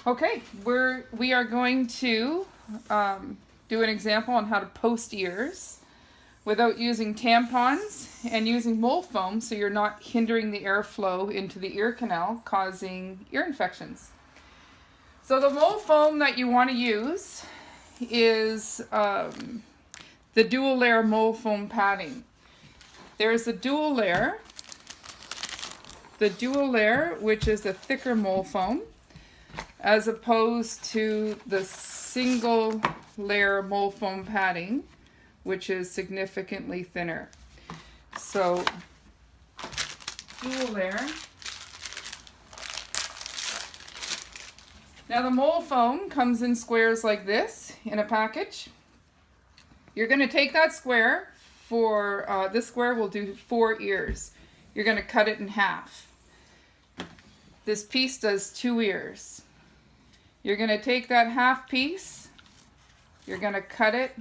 Okay, we are going to do an example on how to post ears without using tampons and using mole foam, so you're not hindering the airflow into the ear canal, causing ear infections. So the mole foam that you want to use is the dual layer mole foam padding. There's a dual layer, which is a thicker mole foam, as opposed to the single layer mole foam padding, which is significantly thinner. So, dual layer. Now the mole foam comes in squares like this in a package. You're going to take that square, for this square will do 4 ears. You're going to cut it in half. This piece does 2 ears. You're going to take that half piece, you're going to cut it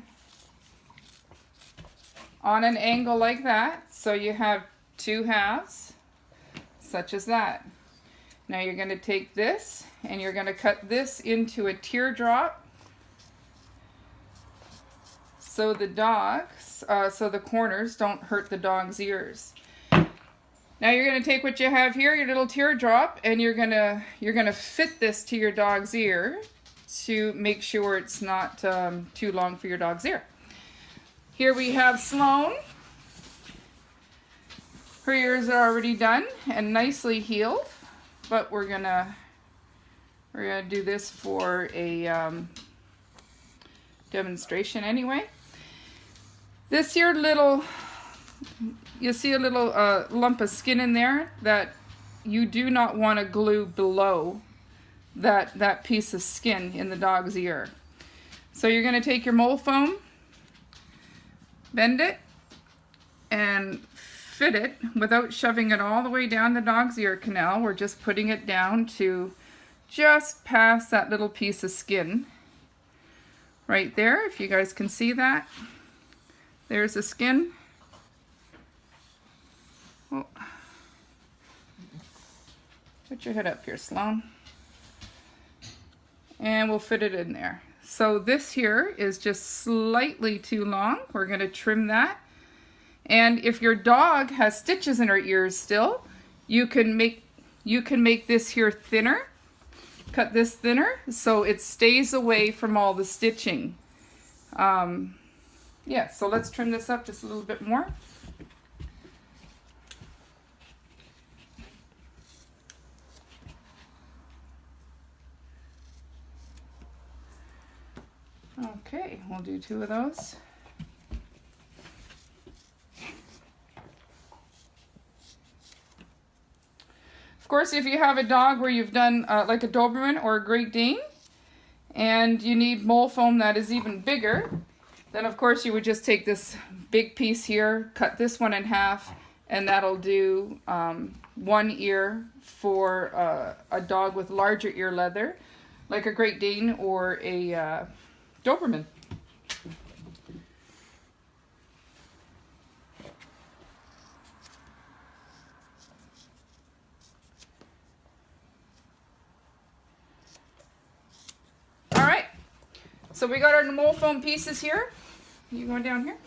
on an angle like that, so you have 2 halves, such as that. Now you're going to take this and you're going to cut this into a teardrop, so the the corners don't hurt the dog's ears. Now you're going to take what you have here, your little teardrop, and you're going to fit this to your dog's ear to make sure it's not too long for your dog's ear. Here we have Sloan. Her ears are already done and nicely healed, but we're gonna do this for a demonstration anyway. This here little, you see a little lump of skin in there that you do not want to glue below that piece of skin in the dog's ear. So you're going to take your mole foam, bend it, and fit it without shoving it all the way down the dog's ear canal. We're just putting it down to just past that little piece of skin right there, if you guys can see that. There's the skin. Oh. Put your head up here, Sloan. And we'll fit it in there. So this here is just slightly too long. We're going to trim that. And if your dog has stitches in her ears still, you can make this here thinner. Cut this thinner so it stays away from all the stitching. Yeah, so let's trim this up just a little bit more. Okay, we'll do 2 of those. Of course, if you have a dog where you've done like a Doberman or a Great Dane, and you need mole foam that is even bigger, then of course you would just take this big piece here, cut this one in half, and that'll do 1 ear for a dog with larger ear leather, like a Great Dane or a Doberman. All right, so we got our mole foam pieces here. You going down here?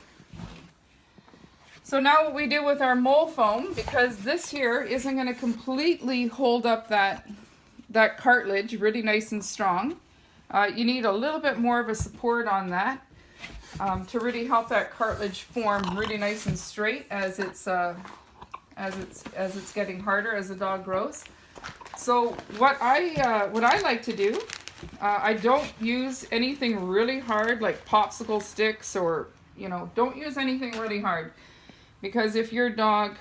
So now what we do with our mole foam, because this here isn't going to completely hold up that cartilage really nice and strong, you need a little bit more of a support on that to really help that cartilage form really nice and straight as it's getting harder as the dog grows. So what I like to do, I don't use anything really hard like popsicle sticks, or don't use anything really hard, because if your dog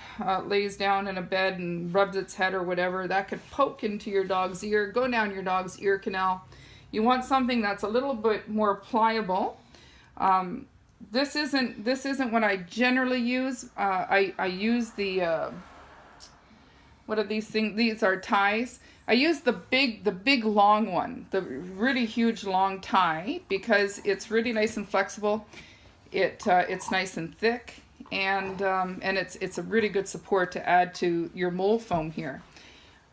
lays down in a bed and rubs its head or whatever, that could poke into your dog's ear, go down your dog's ear canal. You want something that's a little bit more pliable. This isn't what I generally use. I use the what are these things? These are ties. I use the big long one, the really huge long tie, because it's really nice and flexible. It's nice and thick, and it's a really good support to add to your mole foam here.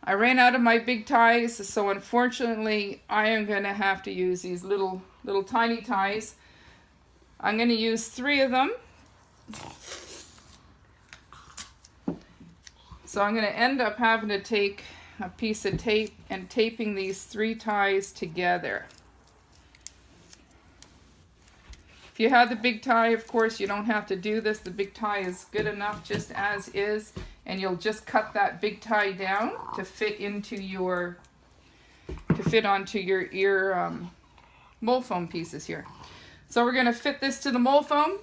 I ran out of my big ties, so unfortunately I am going to have to use these little tiny ties. I'm going to use 3 of them. So I'm going to end up having to take a piece of tape and taping these 3 ties together. If you have the big tie, of course, you don't have to do this. The big tie is good enough just as is, and you'll just cut that big tie down to fit onto your ear mold foam pieces here. So we're going to fit this to the mold foam.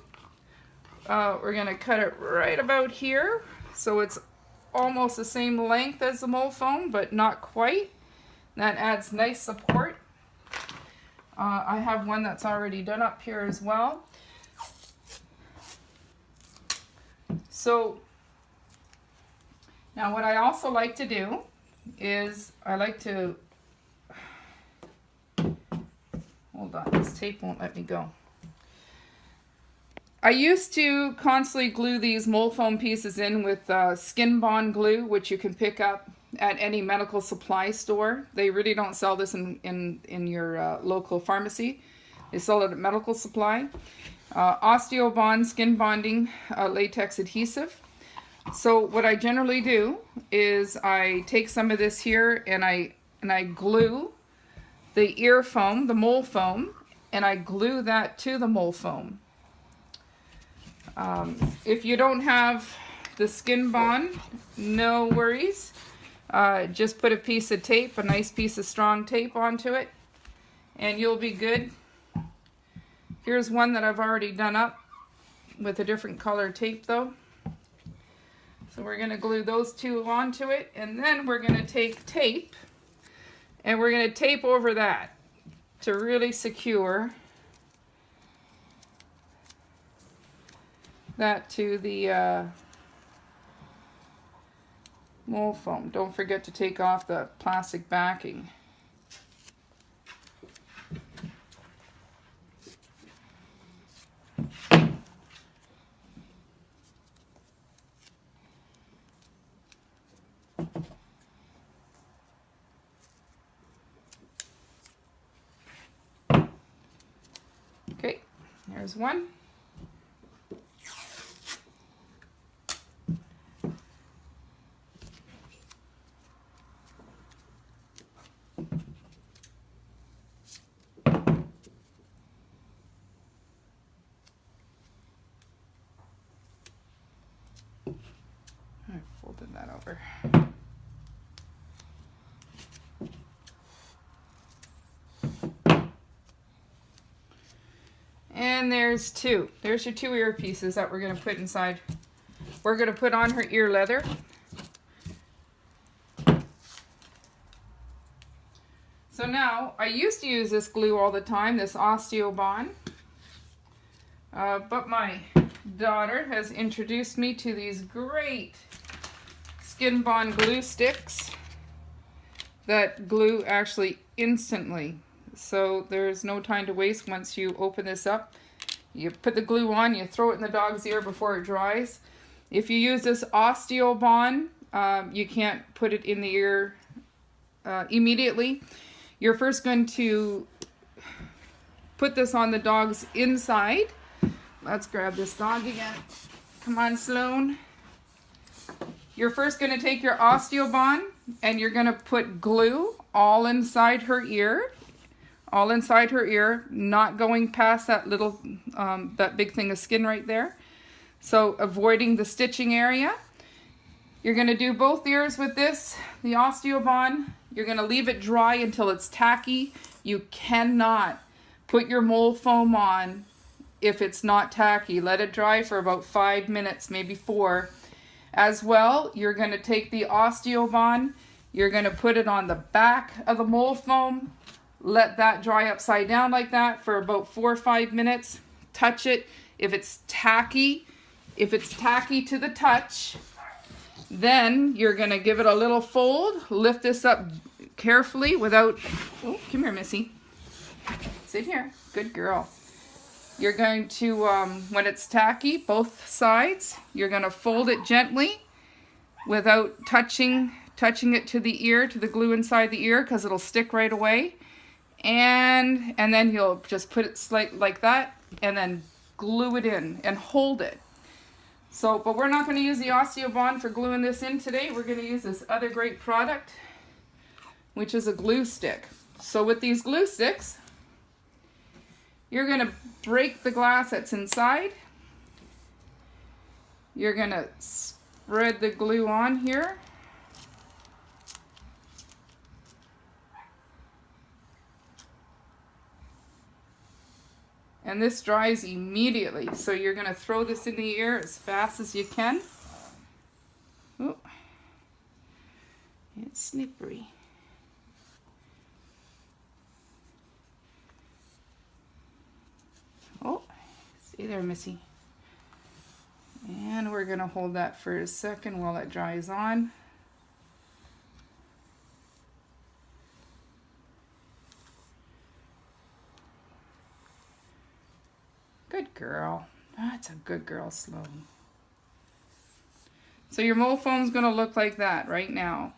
We're going to cut it right about here, so it's almost the same length as the mold foam, but not quite. That adds nice support. I have one that's already done up here as well. So now what I also like to do is I like to, hold on, this tape won't let me go. I used to constantly glue these mold foam pieces in with skin bond glue, which you can pick up at any medical supply store. They really don't sell this in your local pharmacy. They sell it at medical supply. Osteobond skin bonding latex adhesive. So what I generally do is I take some of this here and I glue the ear foam, the mold foam, and I glue that to the mold foam. If you don't have the skin bond, no worries. Just put a piece of tape, a nice piece of strong tape onto it, and you'll be good. Here's one that I've already done up with a different color tape though. So we're going to glue those 2 onto it, and then we're going to take tape and we're going to tape over that to really secure that to the mold foam. Don't forget to take off the plastic backing. Okay, there's one. I folded that over. And there's 2. There's your 2 ear pieces that we're going to put inside. We're going to put on her ear leather. So now, I used to use this glue all the time, this Osteobond. But my daughter has introduced me to these great skin bond glue sticks that glue actually instantly. So there's no time to waste. Once you open this up, you put the glue on, you throw it in the dog's ear before it dries. If you use this Osteobond, you can't put it in the ear immediately. You're first going to put this on the dog's inside. Let's grab this dog again. Come on, Sloan. You're first going to take your Osteobond and you're going to put glue all inside her ear. All inside her ear, not going past that little, that big thing of skin right there. So avoiding the stitching area. You're going to do both ears with this, the Osteobond. You're going to leave it dry until it's tacky. You cannot put your mold foam on if it's not tacky. Let it dry for about 5 minutes, maybe 4. As well, you're going to take the Osteobond, you're going to put it on the back of the mold foam, let that dry upside down like that for about 4 or 5 minutes. Touch it. If it's tacky to the touch, then you're going to give it a little fold, lift this up carefully without, oh, come here, Missy. Sit here. Good girl. You're going to, when it's tacky, both sides, you're going to fold it gently without touching touching it to the ear, to the glue inside the ear, because it'll stick right away. And then you'll just put it slightly like that, and then glue it in and hold it. So, but we're not going to use the Osteobond for gluing this in today. We're going to use this other great product, which is a glue stick. So with these glue sticks, you're going to break the glass that's inside. You're going to spread the glue on here. And this dries immediately, so you're going to throw this in the ear as fast as you can. Oh, it's slippery. Oh, stay there, Missy. And we're going to hold that for a second while it dries on. Good girl. That's a good girl, Sloan. So your mole foam's going to look like that right now.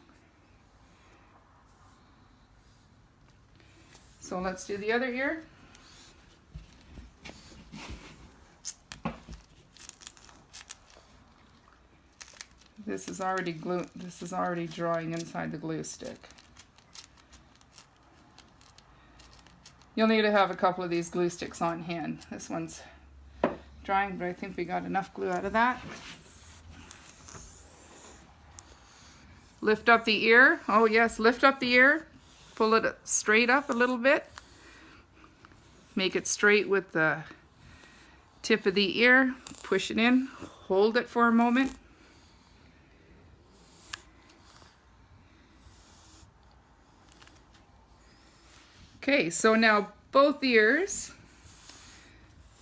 So let's do the other ear. This is already glue. This is already drying inside the glue stick. You'll need to have a couple of these glue sticks on hand. This one's drying, but I think we got enough glue out of that. Lift up the ear. Oh yes, lift up the ear. Pull it straight up a little bit. Make it straight with the tip of the ear. Push it in. Hold it for a moment. Okay, so now both ears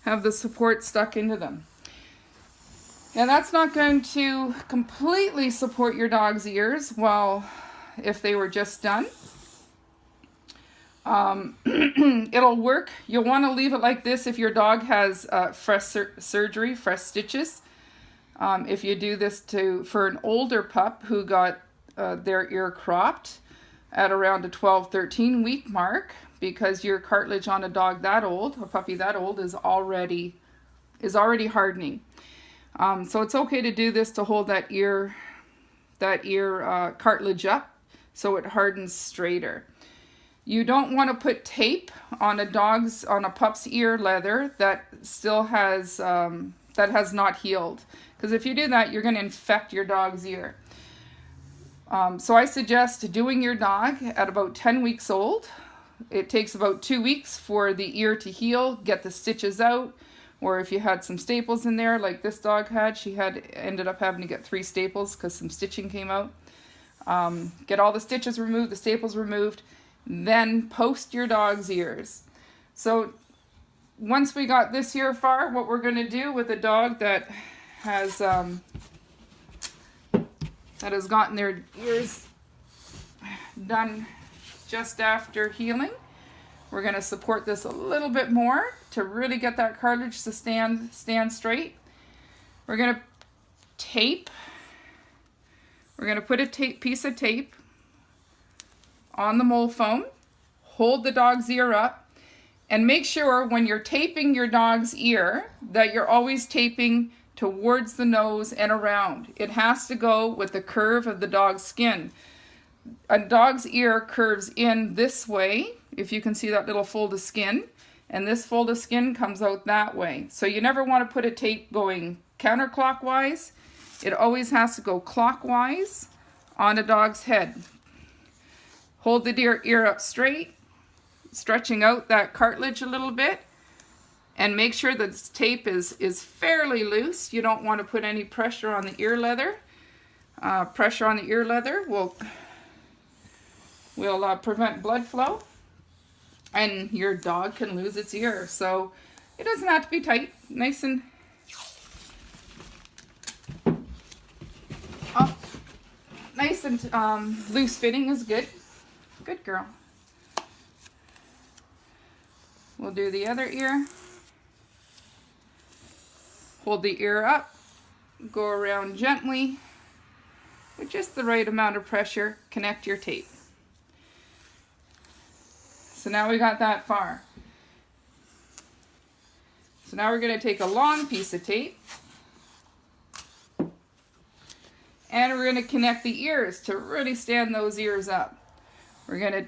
have the support stuck into them. Now that's not going to completely support your dog's ears, well, if they were just done. It'll work. You'll want to leave it like this if your dog has fresh surgery, fresh stitches. If you do this for an older pup who got their ear cropped at around the 12-13 week mark, because your cartilage on a dog that old, a puppy that old, is already hardening. So it's okay to do this to hold that ear cartilage up so it hardens straighter. You don't want to put tape on a pup's ear leather that still has not healed, because if you do that, you're going to infect your dog's ear. So I suggest doing your dog at about 10 weeks old. It takes about 2 weeks for the ear to heal, get the stitches out, or if you had some staples in there like this dog had, she ended up having to get 3 staples because some stitching came out. Get all the stitches removed, the staples removed, then post your dog's ears. So once we got this here far, what we're going to do with a dog that has gotten their ears done just after healing, we're going to support this a little bit more to really get that cartilage to stand straight. We're going to tape. We're going to put a piece of tape on the mole foam, hold the dog's ear up, and make sure when you're taping your dog's ear that you're always taping towards the nose and around. It has to go with the curve of the dog's skin. A dog's ear curves in this way, if you can see that little fold of skin, and this fold of skin comes out that way. So you never want to put a tape going counterclockwise. It always has to go clockwise on a dog's head. Hold the ear up straight, stretching out that cartilage a little bit, and make sure that this tape is fairly loose. You don't want to put any pressure on the ear leather. Pressure on the ear leather will prevent blood flow, and your dog can lose its ear. So it doesn't have to be tight. Nice and loose fitting is good. Good girl. We'll do the other ear. Hold the ear up, go around gently with just the right amount of pressure, connect your tape. So now we got that far. So now we're going to take a long piece of tape and we're going to connect the ears to really stand those ears up. We're going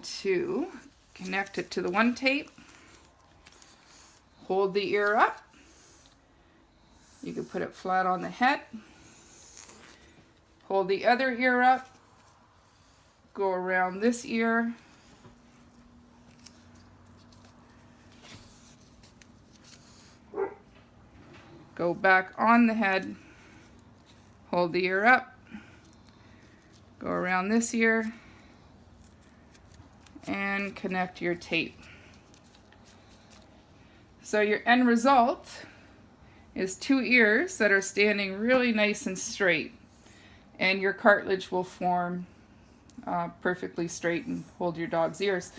to connect it to the one tape, hold the ear up. You can put it flat on the head, hold the other ear up, go around this ear, go back on the head, hold the ear up, go around this ear, and connect your tape. So your end result is two ears that are standing really nice and straight, and your cartilage will form perfectly straight and hold your dog's ears.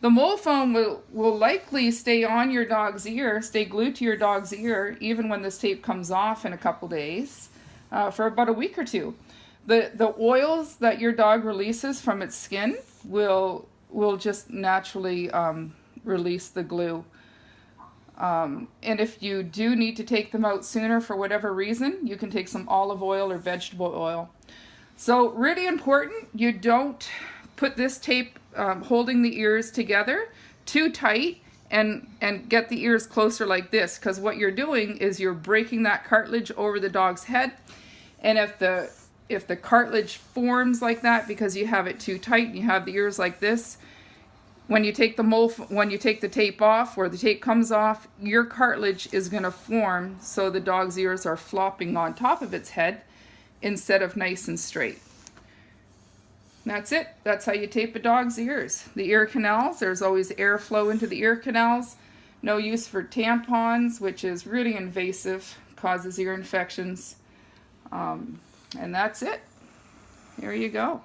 The mole foam will likely stay on your dog's ear, stay glued to your dog's ear, even when this tape comes off in a couple days, for about a week or two. The oils that your dog releases from its skin will just naturally release the glue. And if you do need to take them out sooner for whatever reason, you can take some olive oil or vegetable oil. So really important, you don't put this tape holding the ears together too tight and get the ears closer like this, because what you're doing is you're breaking that cartilage over the dog's head. And if the cartilage forms like that because you have it too tight and you have the ears like this, when you take the tape off or the tape comes off, your cartilage is going to form so the dog's ears are flopping on top of its head instead of nice and straight. That's it. That's how you tape a dog's ears. The ear canals, there's always airflow into the ear canals. No use for tampons, which is really invasive, causes ear infections. And that's it. Here you go.